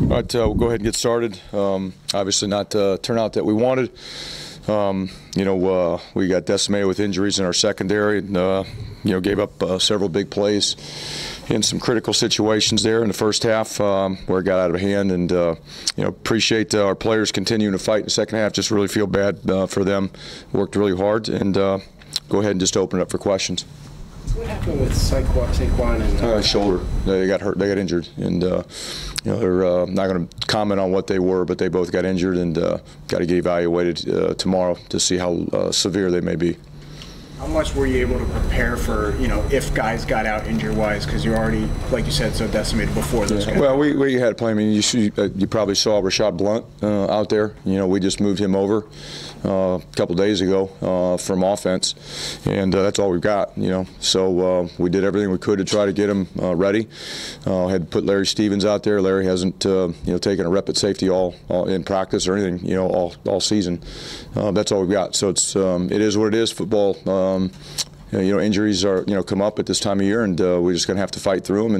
All right, we'll go ahead and get started. Obviously not the turnout that we wanted. We got decimated with injuries in our secondary and, gave up several big plays in some critical situations there in the first half where it got out of hand. And, appreciate our players continuing to fight in the second half. Just really feel bad for them. Worked really hard. And go ahead and just open it up for questions. What happened with Saquon and shoulder? They got hurt. They got injured, and they're not going to comment on what they were, but they both got injured and got to get evaluated tomorrow to see how severe they may be. How much were you able to prepare for, if guys got out injury-wise, because you're already, like you said, so decimated before those guys? Well, we had to play. I mean, you probably saw Rashad Blunt out there. We just moved him over a couple days ago from offense, and that's all we've got. So we did everything we could to try to get him ready. Had to put Larry Stevens out there. Larry hasn't taken a rep at safety all in practice or anything all season. That's all we've got. So it is what it is. Football. Injuries are come up at this time of year, and we're just going to have to fight through them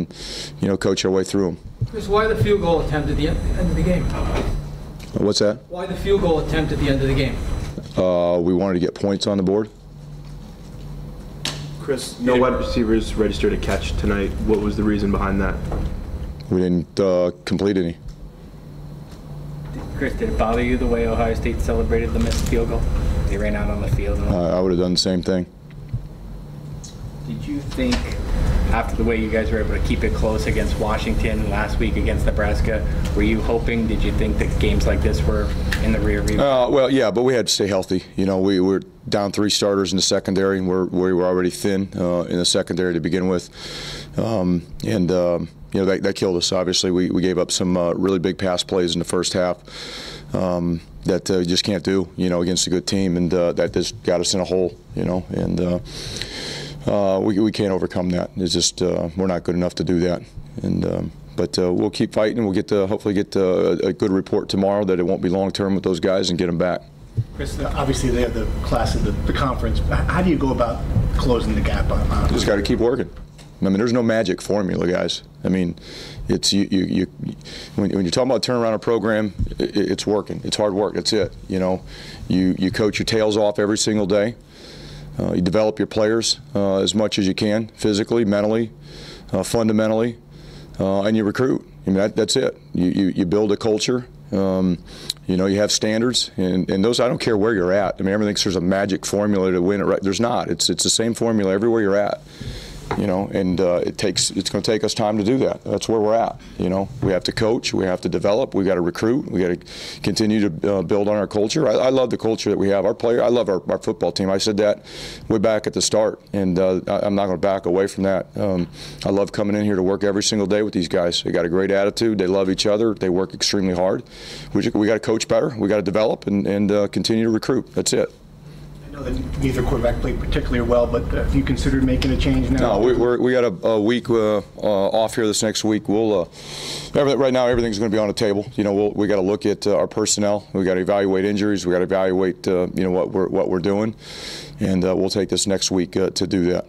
and coach our way through them. Chris, why the field goal attempt at the end of the game? What's that? Why the field goal attempt at the end of the game? We wanted to get points on the board. Chris, no wide receivers registered a catch tonight. What was the reason behind that? We didn't complete any. Chris, did it bother you the way Ohio State celebrated the missed field goal? They ran out on the field. I would have done the same thing. Did you think, after the way you guys were able to keep it close against Washington, last week against Nebraska, were you hoping, did you think that games like this were in the rear view? Well, yeah, but we had to stay healthy. We were down 3 starters in the secondary, and we were already thin in the secondary to begin with. That killed us, obviously. We gave up some really big pass plays in the first half that you just can't do, against a good team, and that just got us in a hole, and we can't overcome that. It's just we're not good enough to do that. But we'll keep fighting. We'll hopefully get a good report tomorrow that it won't be long-term with those guys and get them back. Chris, obviously they have the class of the conference. How do you go about closing the gap on Just got to keep working. I mean, there's no magic formula, guys. I mean, it's when you're talking about turning around a program, it's working. It's hard work. That's it. You coach your tails off every single day. You develop your players as much as you can, physically, mentally, fundamentally, and you recruit. I mean, that's it. You build a culture. You have standards, and those, I don't care where you're at. I mean, everyone thinks there's a magic formula to win it. Right? There's not. It's the same formula everywhere you're at. And it's going to take us time to do that. That's where we're at. We have to coach, we have to develop, we got to recruit, we got to continue to build on our culture. I love the culture that we have. I love our football team. I said that way back at the start, and I'm not going to back away from that. I love coming in here to work every single day with these guys. They got a great attitude. They love each other. They work extremely hard. We got to coach better. We got to develop and continue to recruit. That's it. I know that neither quarterback played particularly well, but have you considered making a change now? No, we got a week off here this next week. Right now everything's going to be on the table. We got to look at our personnel. We got to evaluate injuries. We got to evaluate what we're doing, and we'll take this next week to do that.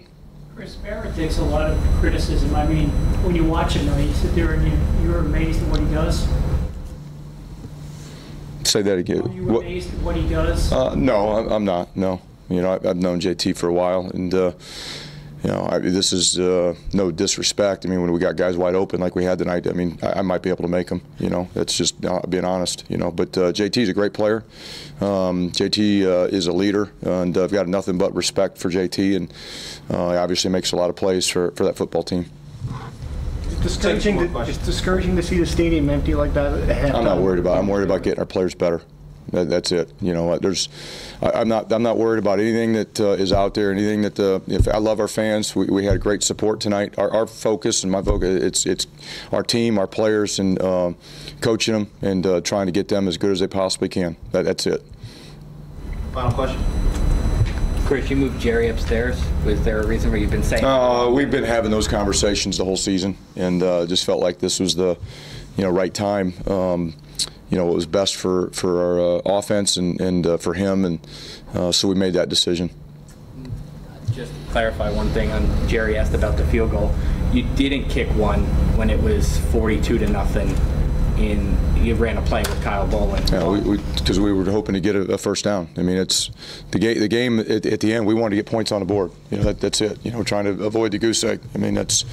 Chris, Barrett takes a lot of criticism. I mean, when you watch him, you sit there and you're amazed at what he does. Say that again. Are you amazed at what he does? No, I'm not. No, I've known JT for a while, and this is no disrespect. I mean, when we got guys wide open like we had tonight, I mean, I might be able to make them. That's just being honest. But JT's a great player. JT is a leader, and I've got nothing but respect for JT, and he obviously makes a lot of plays for that football team. It's discouraging to see the stadium empty like that at halftime. I'm not worried about it. I'm worried about getting our players better. That's it. I'm not worried about anything that is out there. Anything that if I love our fans. We had great support tonight. Our focus and my focus, it's our team, our players, and coaching them and trying to get them as good as they possibly can. That's it. Final question. Chris, you moved Jerry upstairs. Was there a reason where you've been saying? We've been having those conversations the whole season, and just felt like this was the, right time. It was best for our offense and for him, and so we made that decision. Just to clarify one thing, on Jerry asked about the field goal. You didn't kick one when it was 42-0 you ran a play with Kyle Bolin. Yeah, because we were hoping to get a first down. I mean, it's the game at the end. We wanted to get points on the board. You know, that's it. You know, trying to avoid the goose egg. I mean, that's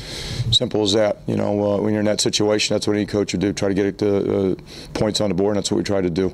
simple as that. You know, when you're in that situation, that's what any coach would do. Try to get points on the board, and that's what we tried to do.